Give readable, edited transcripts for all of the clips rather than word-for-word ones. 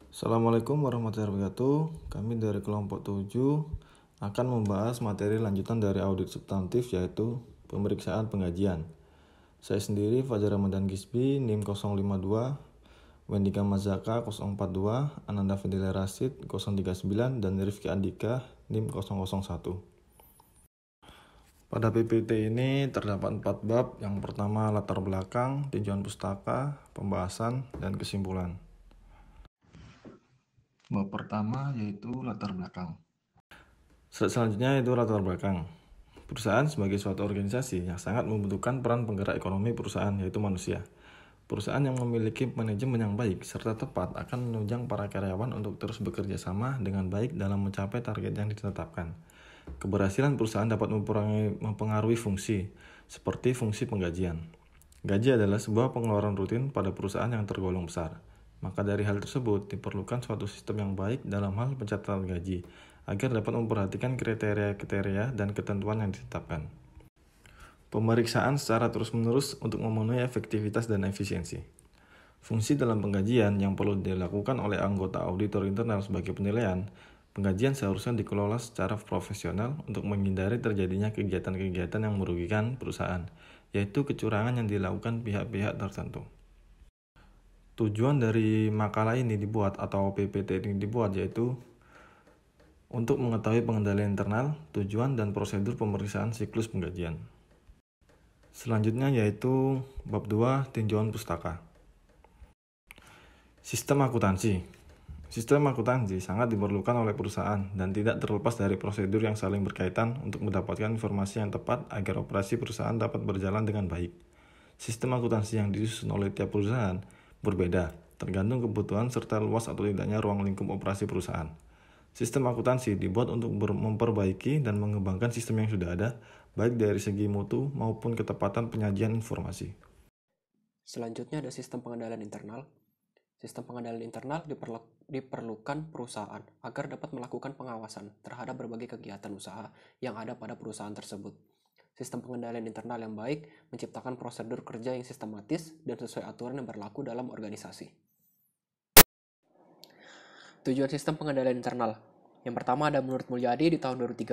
Assalamualaikum warahmatullahi wabarakatuh. Kami dari kelompok 7 akan membahas materi lanjutan dari audit substantif yaitu pemeriksaan penggajian. Saya sendiri Fajar Ramadan Gisbi, NIM 052, Wendika Mazaka 042, Ananda Fadila Rasid 039, dan Rifki Andika NIM 001. Pada PPT ini terdapat 4 bab. Yang pertama latar belakang, tinjauan pustaka, pembahasan, dan kesimpulan. Bab pertama yaitu latar belakang. Selanjutnya itu latar belakang. Perusahaan sebagai suatu organisasi yang sangat membutuhkan peran penggerak ekonomi perusahaan yaitu manusia. Perusahaan yang memiliki manajemen yang baik serta tepat akan menunjang para karyawan untuk terus bekerja sama dengan baik dalam mencapai target yang ditetapkan. Keberhasilan perusahaan dapat mempengaruhi fungsi, seperti fungsi penggajian. Gaji adalah sebuah pengeluaran rutin pada perusahaan yang tergolong besar. Maka dari hal tersebut, diperlukan suatu sistem yang baik dalam hal pencatatan gaji, agar dapat memperhatikan kriteria-kriteria dan ketentuan yang ditetapkan. Pemeriksaan secara terus-menerus untuk memenuhi efektivitas dan efisiensi. Fungsi dalam penggajian yang perlu dilakukan oleh anggota auditor internal sebagai penilaian, penggajian seharusnya dikelola secara profesional untuk menghindari terjadinya kegiatan-kegiatan yang merugikan perusahaan, yaitu kecurangan yang dilakukan pihak-pihak tertentu. Tujuan dari makalah ini dibuat atau PPT ini dibuat yaitu untuk mengetahui pengendalian internal, tujuan dan prosedur pemeriksaan siklus penggajian. Selanjutnya yaitu bab 2 tinjauan pustaka. Sistem akuntansi. Sistem akuntansi sangat diperlukan oleh perusahaan dan tidak terlepas dari prosedur yang saling berkaitan untuk mendapatkan informasi yang tepat agar operasi perusahaan dapat berjalan dengan baik. Sistem akuntansi yang disusun oleh tiap perusahaan berbeda, tergantung kebutuhan serta luas atau tidaknya ruang lingkup operasi perusahaan. Sistem akuntansi dibuat untuk memperbaiki dan mengembangkan sistem yang sudah ada, baik dari segi mutu maupun ketepatan penyajian informasi. Selanjutnya ada sistem pengendalian internal. Sistem pengendalian internal diperlukan perusahaan agar dapat melakukan pengawasan terhadap berbagai kegiatan usaha yang ada pada perusahaan tersebut. Sistem pengendalian internal yang baik menciptakan prosedur kerja yang sistematis dan sesuai aturan yang berlaku dalam organisasi. Tujuan sistem pengendalian internal. Yang pertama ada menurut Mulyadi di tahun 2013.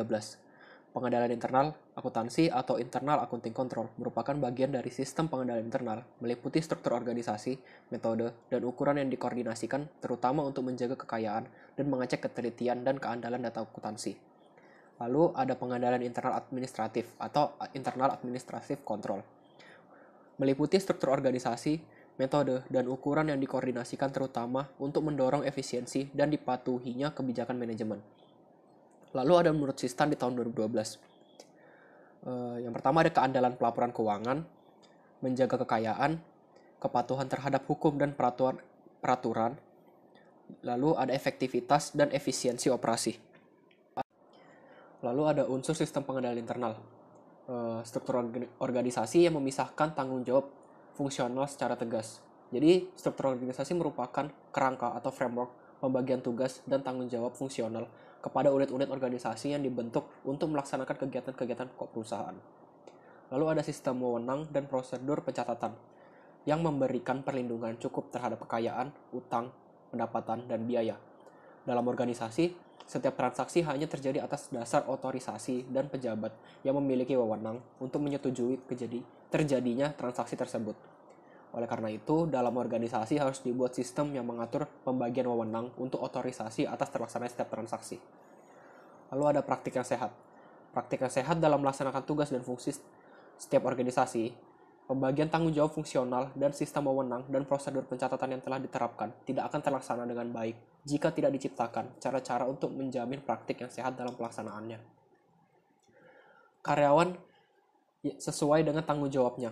Pengendalian internal akuntansi atau internal accounting control merupakan bagian dari sistem pengendalian internal, meliputi struktur organisasi, metode, dan ukuran yang dikoordinasikan terutama untuk menjaga kekayaan dan mengecek ketelitian dan keandalan data akuntansi. Lalu ada pengendalian internal administratif atau internal administrative control. Meliputi struktur organisasi, metode, dan ukuran yang dikoordinasikan terutama untuk mendorong efisiensi dan dipatuhinya kebijakan manajemen. Lalu ada menurut Sistan di tahun 2012. Yang pertama ada keandalan pelaporan keuangan, menjaga kekayaan, kepatuhan terhadap hukum dan peraturan, lalu ada efektivitas dan efisiensi operasi. Lalu ada unsur sistem pengendalian internal, struktur organisasi yang memisahkan tanggung jawab fungsional secara tegas. Jadi struktur organisasi merupakan kerangka atau framework pembagian tugas dan tanggung jawab fungsional kepada unit-unit organisasi yang dibentuk untuk melaksanakan kegiatan-kegiatan perusahaan. Lalu ada sistem wewenang dan prosedur pencatatan yang memberikan perlindungan cukup terhadap kekayaan, utang, pendapatan, dan biaya. Dalam organisasi, setiap transaksi hanya terjadi atas dasar otorisasi dan pejabat yang memiliki wewenang untuk menyetujui terjadinya transaksi tersebut. Oleh karena itu, dalam organisasi harus dibuat sistem yang mengatur pembagian wewenang untuk otorisasi atas terlaksananya setiap transaksi. Lalu ada praktik yang sehat. Praktik yang sehat dalam melaksanakan tugas dan fungsi setiap organisasi, pembagian tanggung jawab fungsional dan sistem wewenang dan prosedur pencatatan yang telah diterapkan tidak akan terlaksana dengan baik jika tidak diciptakan cara-cara untuk menjamin praktik yang sehat dalam pelaksanaannya. Karyawan sesuai dengan tanggung jawabnya.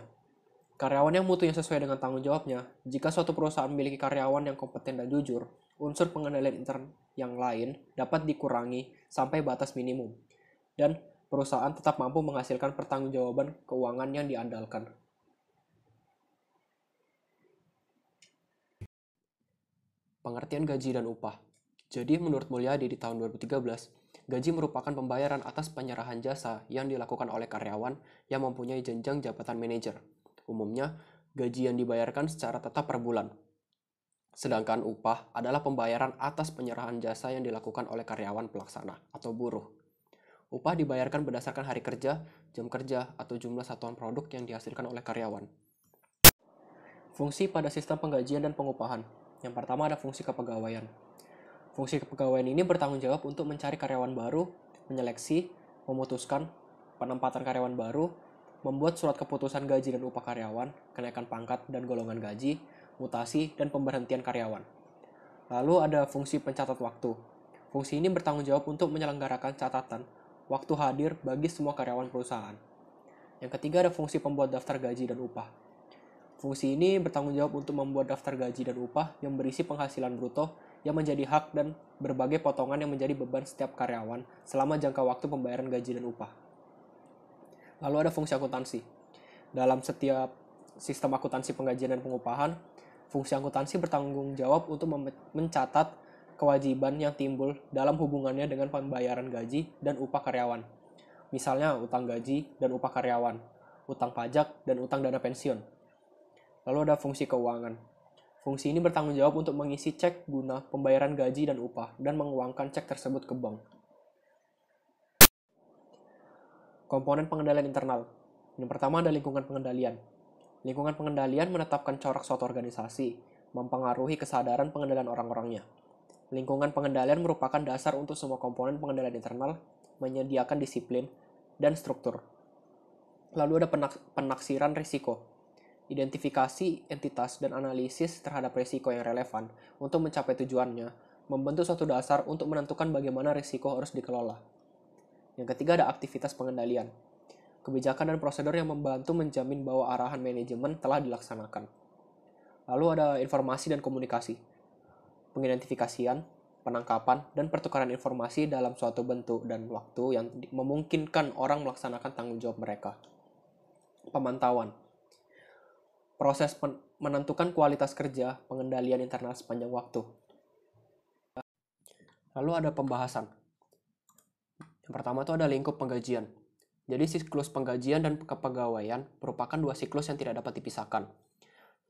Karyawan yang mutunya sesuai dengan tanggung jawabnya. Jika suatu perusahaan memiliki karyawan yang kompeten dan jujur, unsur pengendalian intern yang lain dapat dikurangi sampai batas minimum, dan perusahaan tetap mampu menghasilkan pertanggungjawaban keuangan yang diandalkan. Pengertian gaji dan upah. Jadi menurut Mulyadi di tahun 2013, gaji merupakan pembayaran atas penyerahan jasa yang dilakukan oleh karyawan yang mempunyai jenjang jabatan manajer. Umumnya, gaji yang dibayarkan secara tetap per bulan. Sedangkan upah adalah pembayaran atas penyerahan jasa yang dilakukan oleh karyawan pelaksana atau buruh. Upah dibayarkan berdasarkan hari kerja, jam kerja, atau jumlah satuan produk yang dihasilkan oleh karyawan. Fungsi pada sistem penggajian dan pengupahan. Yang pertama ada fungsi kepegawaian. Fungsi kepegawaian ini bertanggung jawab untuk mencari karyawan baru, menyeleksi, memutuskan penempatan karyawan baru, membuat surat keputusan gaji dan upah karyawan, kenaikan pangkat dan golongan gaji, mutasi, dan pemberhentian karyawan. Lalu ada fungsi pencatat waktu. Fungsi ini bertanggung jawab untuk menyelenggarakan catatan waktu hadir bagi semua karyawan perusahaan. Yang ketiga ada fungsi pembuat daftar gaji dan upah. Fungsi ini bertanggung jawab untuk membuat daftar gaji dan upah yang berisi penghasilan bruto yang menjadi hak dan berbagai potongan yang menjadi beban setiap karyawan selama jangka waktu pembayaran gaji dan upah. Lalu ada fungsi akuntansi. Dalam setiap sistem akuntansi penggajian dan pengupahan, fungsi akuntansi bertanggung jawab untuk mencatat kewajiban yang timbul dalam hubungannya dengan pembayaran gaji dan upah karyawan. Misalnya utang gaji dan upah karyawan, utang pajak dan utang dana pensiun. Lalu ada fungsi keuangan. Fungsi ini bertanggung jawab untuk mengisi cek guna pembayaran gaji dan upah dan menguangkan cek tersebut ke bank. Komponen pengendalian internal. Yang pertama ada lingkungan pengendalian. Lingkungan pengendalian menetapkan corak suatu organisasi, mempengaruhi kesadaran pengendalian orang-orangnya. Lingkungan pengendalian merupakan dasar untuk semua komponen pengendalian internal, menyediakan disiplin dan struktur. Lalu ada penaksiran risiko. Identifikasi entitas dan analisis terhadap risiko yang relevan untuk mencapai tujuannya, membentuk suatu dasar untuk menentukan bagaimana risiko harus dikelola. Yang ketiga ada aktivitas pengendalian. Kebijakan dan prosedur yang membantu menjamin bahwa arahan manajemen telah dilaksanakan. Lalu ada informasi dan komunikasi. Pengidentifikasian, penangkapan, dan pertukaran informasi dalam suatu bentuk dan waktu yang memungkinkan orang melaksanakan tanggung jawab mereka. Pemantauan. Proses menentukan kualitas kerja, pengendalian internal sepanjang waktu. Lalu ada pembahasan. Yang pertama itu ada lingkup penggajian. Jadi siklus penggajian dan kepegawaian merupakan dua siklus yang tidak dapat dipisahkan.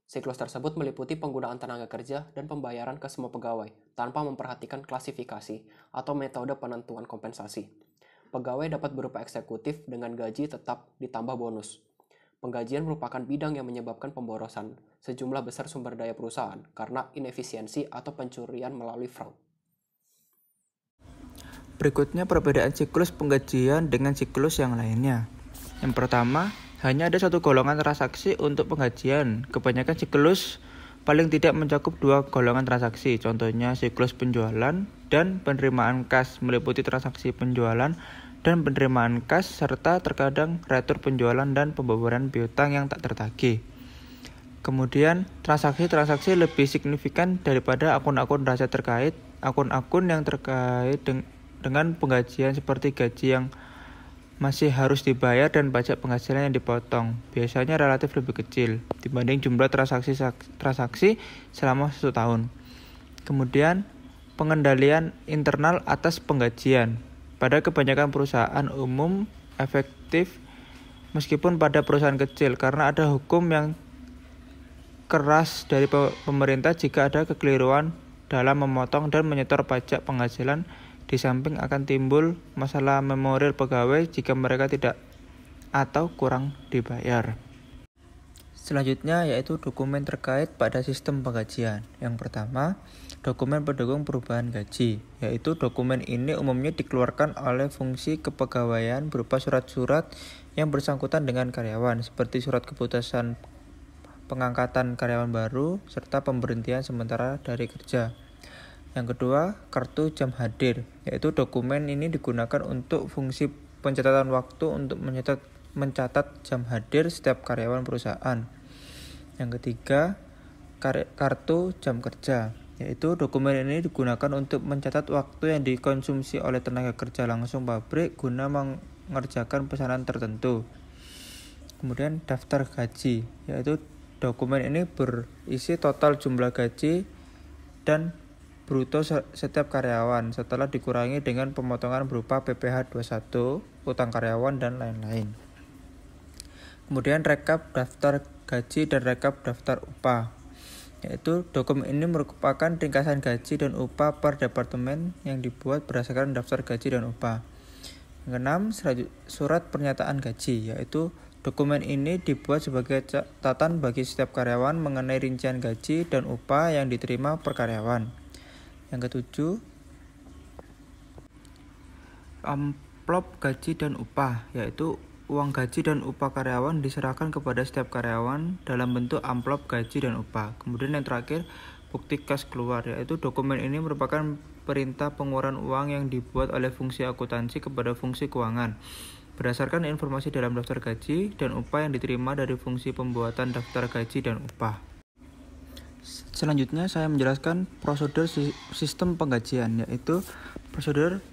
Siklus tersebut meliputi penggunaan tenaga kerja dan pembayaran ke semua pegawai, tanpa memperhatikan klasifikasi atau metode penentuan kompensasi. Pegawai dapat berupa eksekutif dengan gaji tetap ditambah bonus. Penggajian merupakan bidang yang menyebabkan pemborosan sejumlah besar sumber daya perusahaan karena inefisiensi atau pencurian melalui fraud. Berikutnya perbedaan siklus penggajian dengan siklus yang lainnya. Yang pertama, hanya ada satu golongan transaksi untuk penggajian. Kebanyakan siklus paling tidak mencakup dua golongan transaksi, contohnya siklus penjualan dan penerimaan kas meliputi transaksi penjualan dan penerimaan kas serta terkadang retur penjualan dan pembayaran piutang yang tak tertagih. Kemudian, transaksi-transaksi lebih signifikan daripada akun-akun rahasia terkait, akun-akun yang terkait dengan penggajian seperti gaji yang masih harus dibayar dan pajak penghasilan yang dipotong, biasanya relatif lebih kecil dibanding jumlah transaksi selama 1 tahun. Kemudian, pengendalian internal atas penggajian. Pada kebanyakan perusahaan umum efektif meskipun pada perusahaan kecil karena ada hukum yang keras dari pemerintah jika ada kekeliruan dalam memotong dan menyetor pajak penghasilan. Di samping akan timbul masalah memorial pegawai jika mereka tidak atau kurang dibayar. Selanjutnya yaitu dokumen terkait pada sistem penggajian. Yang pertama, dokumen pendukung perubahan gaji, yaitu dokumen ini umumnya dikeluarkan oleh fungsi kepegawaian berupa surat-surat yang bersangkutan dengan karyawan, seperti surat keputusan pengangkatan karyawan baru serta pemberhentian sementara dari kerja. Yang kedua, kartu jam hadir, yaitu dokumen ini digunakan untuk fungsi pencatatan waktu untuk mencatat jam hadir setiap karyawan perusahaan. Yang ketiga, kartu jam kerja, yaitu dokumen ini digunakan untuk mencatat waktu yang dikonsumsi oleh tenaga kerja langsung pabrik guna mengerjakan pesanan tertentu. Kemudian daftar gaji, yaitu dokumen ini berisi total jumlah gaji dan bruto setiap karyawan setelah dikurangi dengan pemotongan berupa PPh 21, utang karyawan, dan lain-lain. Kemudian rekap daftar gaji dan rekap daftar upah. yaitu dokumen ini merupakan ringkasan gaji dan upah per departemen yang dibuat berdasarkan daftar gaji dan upah. Yang keenam, surat pernyataan gaji, yaitu dokumen ini dibuat sebagai catatan bagi setiap karyawan mengenai rincian gaji dan upah yang diterima per karyawan. Yang ketujuh, amplop gaji dan upah, yaitu uang gaji dan upah karyawan diserahkan kepada setiap karyawan dalam bentuk amplop gaji dan upah. Kemudian yang terakhir, bukti kas keluar, yaitu dokumen ini merupakan perintah pengeluaran uang yang dibuat oleh fungsi akuntansi kepada fungsi keuangan berdasarkan informasi dalam daftar gaji dan upah yang diterima dari fungsi pembuatan daftar gaji dan upah. Selanjutnya saya menjelaskan prosedur sistem penggajian, yaitu prosedur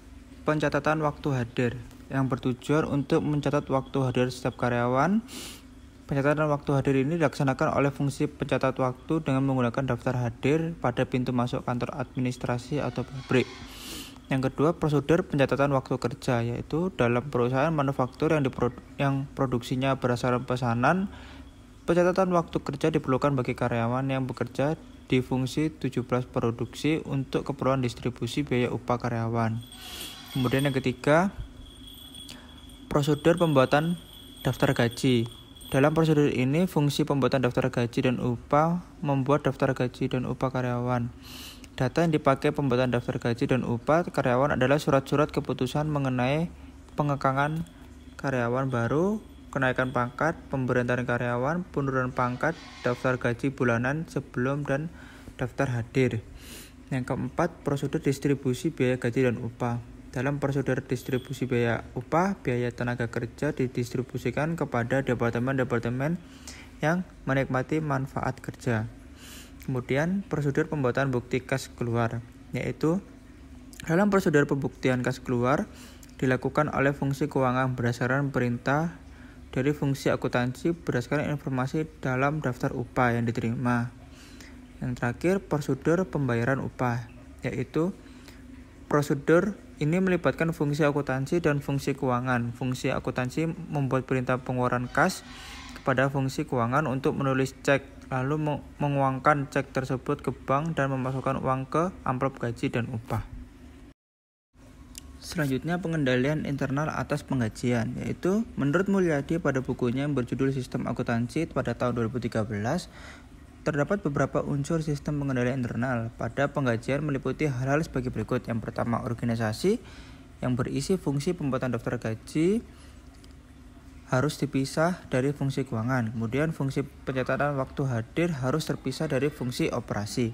pencatatan waktu hadir yang bertujuan untuk mencatat waktu hadir setiap karyawan. Pencatatan waktu hadir ini dilaksanakan oleh fungsi pencatat waktu dengan menggunakan daftar hadir pada pintu masuk kantor administrasi atau pabrik. Yang kedua, prosedur pencatatan waktu kerja, yaitu dalam perusahaan manufaktur yang produksinya berdasarkan pesanan. Pencatatan waktu kerja diperlukan bagi karyawan yang bekerja di fungsi 17 produksi untuk keperluan distribusi biaya upah karyawan. Kemudian yang ketiga, prosedur pembuatan daftar gaji. Dalam prosedur ini, fungsi pembuatan daftar gaji dan upah membuat daftar gaji dan upah karyawan. Data yang dipakai pembuatan daftar gaji dan upah karyawan adalah surat-surat keputusan mengenai pengekangan karyawan baru, kenaikan pangkat, pemberhentian karyawan, penurunan pangkat, daftar gaji bulanan sebelum dan daftar hadir. Yang keempat, prosedur distribusi biaya gaji dan upah. Dalam prosedur distribusi biaya upah, biaya tenaga kerja didistribusikan kepada departemen-departemen yang menikmati manfaat kerja. Kemudian, prosedur pembuatan bukti kas keluar, yaitu dalam prosedur pembuktian kas keluar dilakukan oleh fungsi keuangan berdasarkan perintah dari fungsi akuntansi berdasarkan informasi dalam daftar upah yang diterima. Yang terakhir, prosedur pembayaran upah, yaitu prosedur ini melibatkan fungsi akuntansi dan fungsi keuangan. Fungsi akuntansi membuat perintah pengeluaran kas kepada fungsi keuangan untuk menulis cek, lalu menguangkan cek tersebut ke bank dan memasukkan uang ke amplop gaji dan upah. Selanjutnya, pengendalian internal atas penggajian, yaitu menurut Mulyadi pada bukunya yang berjudul Sistem Akuntansi pada tahun 2013, terdapat beberapa unsur sistem pengendalian internal pada penggajian meliputi hal-hal sebagai berikut. Yang pertama, organisasi yang berisi fungsi pembuatan daftar gaji harus dipisah dari fungsi keuangan. Kemudian fungsi pencatatan waktu hadir harus terpisah dari fungsi operasi.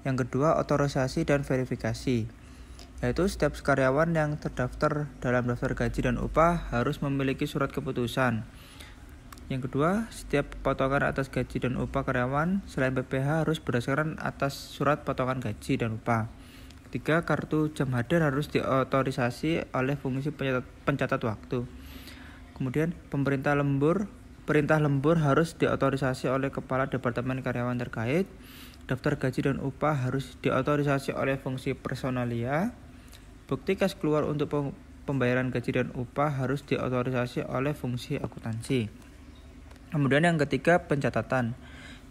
Yang kedua, otorisasi dan verifikasi, yaitu setiap karyawan yang terdaftar dalam daftar gaji dan upah harus memiliki surat keputusan. Yang kedua, setiap potongan atas gaji dan upah karyawan selain PPh harus berdasarkan atas surat potongan gaji dan upah. Ketiga, kartu jam hadir harus diotorisasi oleh fungsi pencatat waktu. Kemudian, perintah lembur harus diotorisasi oleh kepala departemen karyawan terkait. Daftar gaji dan upah harus diotorisasi oleh fungsi personalia. Bukti kas keluar untuk pembayaran gaji dan upah harus diotorisasi oleh fungsi akuntansi. Kemudian yang ketiga, pencatatan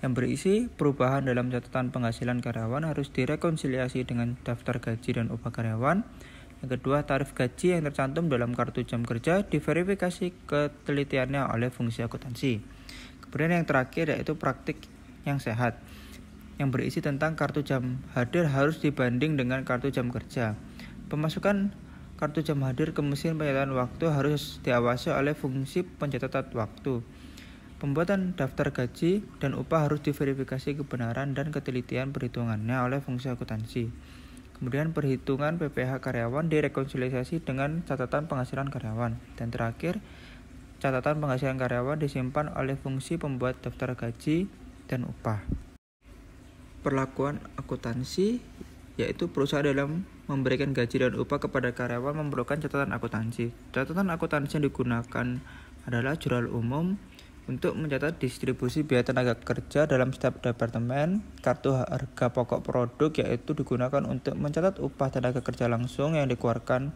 yang berisi perubahan dalam catatan penghasilan karyawan harus direkonsiliasi dengan daftar gaji dan upah karyawan. Yang kedua, tarif gaji yang tercantum dalam kartu jam kerja diverifikasi ketelitiannya oleh fungsi akuntansi. Kemudian yang terakhir yaitu praktik yang sehat yang berisi tentang kartu jam hadir harus dibanding dengan kartu jam kerja. Pemasukan kartu jam hadir ke mesin pencatatan waktu harus diawasi oleh fungsi pencatatan waktu. Pembuatan daftar gaji dan upah harus diverifikasi kebenaran dan ketelitian perhitungannya oleh fungsi akuntansi. Kemudian perhitungan PPh karyawan direkonsiliasi dengan catatan penghasilan karyawan. Dan terakhir, catatan penghasilan karyawan disimpan oleh fungsi pembuat daftar gaji dan upah. Perlakuan akuntansi, yaitu perusahaan dalam memberikan gaji dan upah kepada karyawan memerlukan catatan akuntansi. Catatan akuntansi yang digunakan adalah jurnal umum untuk mencatat distribusi biaya tenaga kerja dalam setiap departemen. Kartu harga pokok produk yaitu digunakan untuk mencatat upah tenaga kerja langsung yang dikeluarkan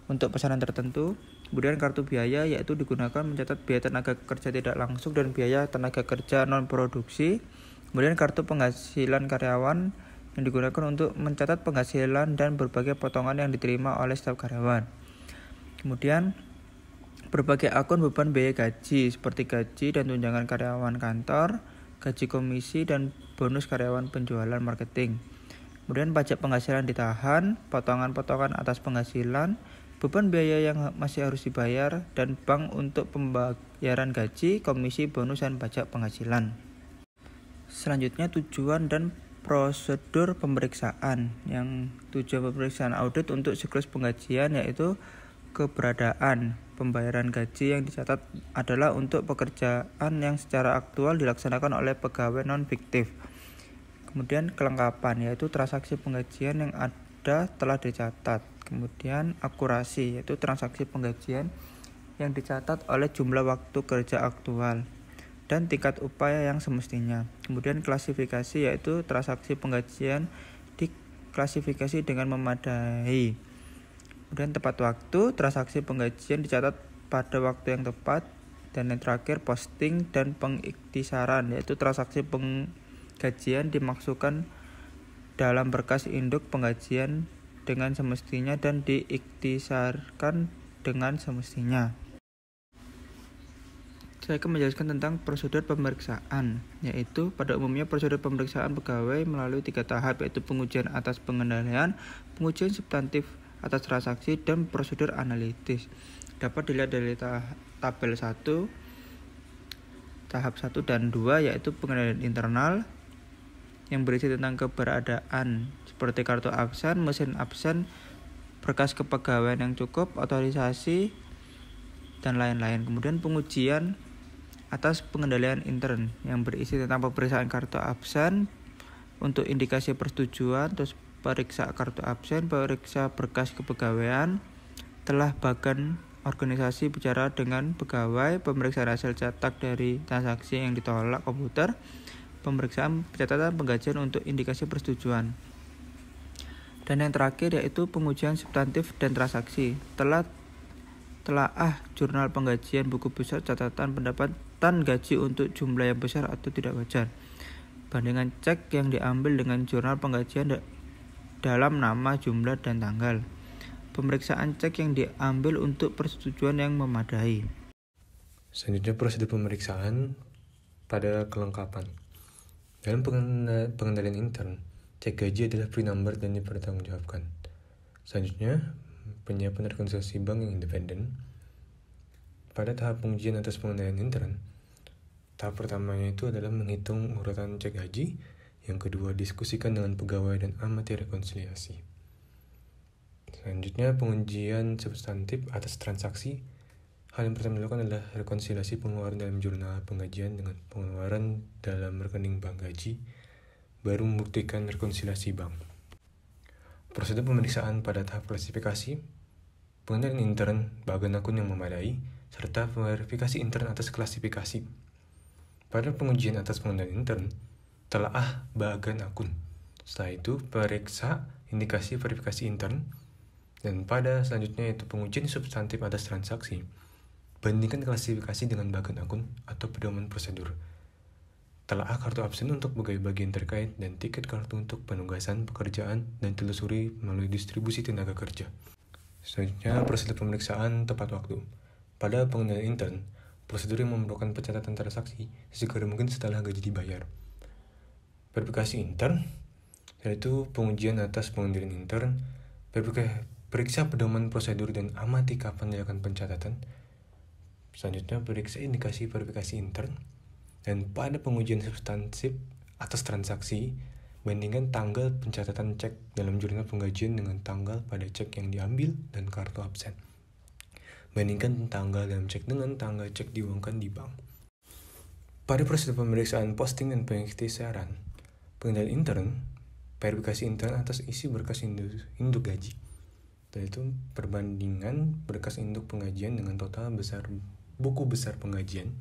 untuk pesanan tertentu. Kemudian kartu biaya yaitu digunakan mencatat biaya tenaga kerja tidak langsung dan biaya tenaga kerja non produksi Kemudian kartu penghasilan karyawan yang digunakan untuk mencatat penghasilan dan berbagai potongan yang diterima oleh staf karyawan. Kemudian berbagai akun beban biaya gaji seperti gaji dan tunjangan karyawan kantor, gaji komisi dan bonus karyawan penjualan marketing. Kemudian pajak penghasilan ditahan, potongan-potongan atas penghasilan, beban biaya yang masih harus dibayar, dan bank untuk pembayaran gaji, komisi, bonus, dan pajak penghasilan. Selanjutnya tujuan dan prosedur pemeriksaan. Yang tujuan pemeriksaan audit untuk siklus penggajian yaitu keberadaan pembayaran gaji yang dicatat adalah untuk pekerjaan yang secara aktual dilaksanakan oleh pegawai non-fiktif. Kemudian kelengkapan yaitu transaksi penggajian yang ada telah dicatat. Kemudian akurasi yaitu transaksi penggajian yang dicatat oleh jumlah waktu kerja aktual dan tingkat upaya yang semestinya. Kemudian klasifikasi yaitu transaksi penggajian diklasifikasi dengan memadai. Kemudian tepat waktu, transaksi penggajian dicatat pada waktu yang tepat. Dan yang terakhir posting dan pengiktisaran yaitu transaksi penggajian dimasukkan dalam berkas induk penggajian dengan semestinya dan diiktisarkan dengan semestinya. Saya akan menjelaskan tentang prosedur pemeriksaan, yaitu pada umumnya prosedur pemeriksaan pegawai melalui 3 tahap, yaitu pengujian atas pengendalian, pengujian substantif atas transaksi, dan prosedur analitis. Dapat dilihat dari tabel 1, tahap 1 dan 2, yaitu pengendalian internal yang berisi tentang keberadaan seperti kartu absen, mesin absen, berkas kepegawaian yang cukup, otorisasi, dan lain-lain. Kemudian pengujian atas pengendalian intern yang berisi tentang pemeriksaan kartu absen untuk indikasi persetujuan, terus periksa kartu absen, periksa berkas kepegawaian, telah bahkan organisasi bicara dengan pegawai, pemeriksaan hasil cetak dari transaksi yang ditolak komputer, pemeriksaan pencatatan penggajian untuk indikasi persetujuan. Dan yang terakhir yaitu pengujian substantif dan transaksi. Telaah jurnal penggajian, buku besar, catatan pendapatan gaji untuk jumlah yang besar atau tidak wajar. Bandingan cek yang diambil dengan jurnal penggajian dalam nama, jumlah, dan tanggal. Pemeriksaan cek yang diambil untuk persetujuan yang memadai. Selanjutnya prosedur pemeriksaan pada kelengkapan. Dalam pengendalian intern, cek gaji adalah pre-number dan dipertanggungjawabkan. Selanjutnya, penyiapan rekonsiliasi bank yang independen. Pada tahap pengujian atas pengendalian intern, tahap pertamanya itu adalah menghitung urutan cek gaji, yang kedua diskusikan dengan pegawai dan amati rekonsiliasi. Selanjutnya pengujian substantif atas transaksi. Hal yang pertama dilakukan adalah rekonsiliasi pengeluaran dalam jurnal penggajian dengan pengeluaran dalam rekening bank gaji, baru membuktikan rekonsiliasi bank. Prosedur pemeriksaan pada tahap klasifikasi, pengendalian intern, bagian akun yang memadai, serta verifikasi intern atas klasifikasi. Pada pengujian atas pengendalian intern, telaah bagian akun. Setelah itu, periksa indikasi verifikasi intern, dan pada selanjutnya itu pengujian substantif atas transaksi. Bandingkan klasifikasi dengan bagian akun atau pedoman prosedur. Telaah kartu absen untuk bagian terkait dan tiket kartu untuk penugasan pekerjaan dan telusuri melalui distribusi tenaga kerja. Selanjutnya, prosedur pemeriksaan tepat waktu. Pada pengendalian intern, prosedur yang memerlukan pencatatan transaksi segera mungkin setelah gaji dibayar. Verifikasi intern, yaitu pengujian atas pengendalian intern, periksa pedoman prosedur dan amati kapan dilakukan pencatatan. Selanjutnya, periksa indikasi verifikasi intern. Dan pada pengujian substantif atas transaksi, bandingkan tanggal pencatatan cek dalam jurnal penggajian dengan tanggal pada cek yang diambil dan kartu absen. Bandingkan tanggal dalam cek dengan tanggal cek diuangkan di bank. Pada prosedur pemeriksaan posting dan pengiktisaran, pengendalian intern, verifikasi intern atas isi berkas induk gaji. Yaitu perbandingan berkas induk penggajian dengan total buku besar penggajian.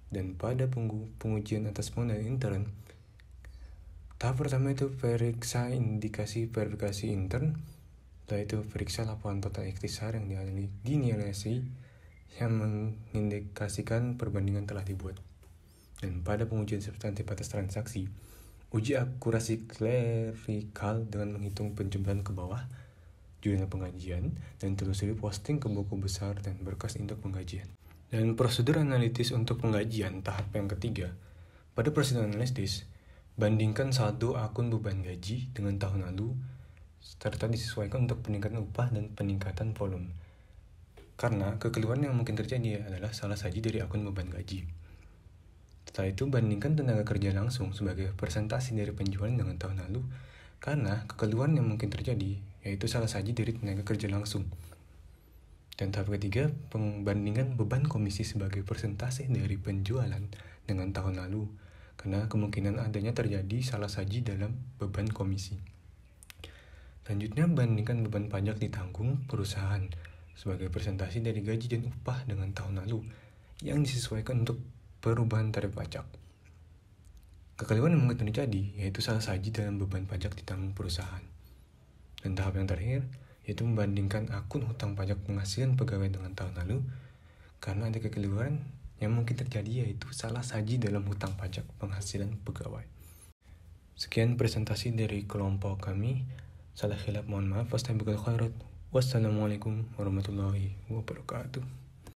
Dan pada pengujian atas pengendalian intern, tahap pertama itu periksa indikasi verifikasi intern, yaitu periksa laporan total ikhtisar yang dinilai yang mengindikasikan perbandingan telah dibuat. Dan pada pengujian substantif atas transaksi, uji akurasi klerikal dengan menghitung penjumlahan ke bawah, jurnal pengajian, dan telusuri posting ke buku besar dan berkas induk penggajian. Dan prosedur analitis untuk penggajian tahap yang ketiga. Pada prosedur analitis, bandingkan saldo akun beban gaji dengan tahun lalu, serta disesuaikan untuk peningkatan upah dan peningkatan volume. Karena kekeliruan yang mungkin terjadi adalah salah saji dari akun beban gaji. Setelah itu, bandingkan tenaga kerja langsung sebagai persentase dari penjualan dengan tahun lalu, karena kekeliruan yang mungkin terjadi yaitu salah saji dari tenaga kerja langsung. Dan tahap ketiga, pembandingan beban komisi sebagai persentase dari penjualan dengan tahun lalu, karena kemungkinan adanya terjadi salah saji dalam beban komisi. Selanjutnya, bandingkan beban pajak ditanggung perusahaan sebagai persentase dari gaji dan upah dengan tahun lalu yang disesuaikan untuk perubahan tarif pajak. Kekeliruan yang mungkin terjadi yaitu salah saji dalam beban pajak ditanggung perusahaan. Dan tahap yang terakhir yaitu membandingkan akun hutang pajak penghasilan pegawai dengan tahun lalu, karena ada kekeliruan yang mungkin terjadi yaitu salah saji dalam hutang pajak penghasilan pegawai. Sekian presentasi dari kelompok kami. Salah khilaf mohon maaf. Wassalamualaikum warahmatullahi wabarakatuh.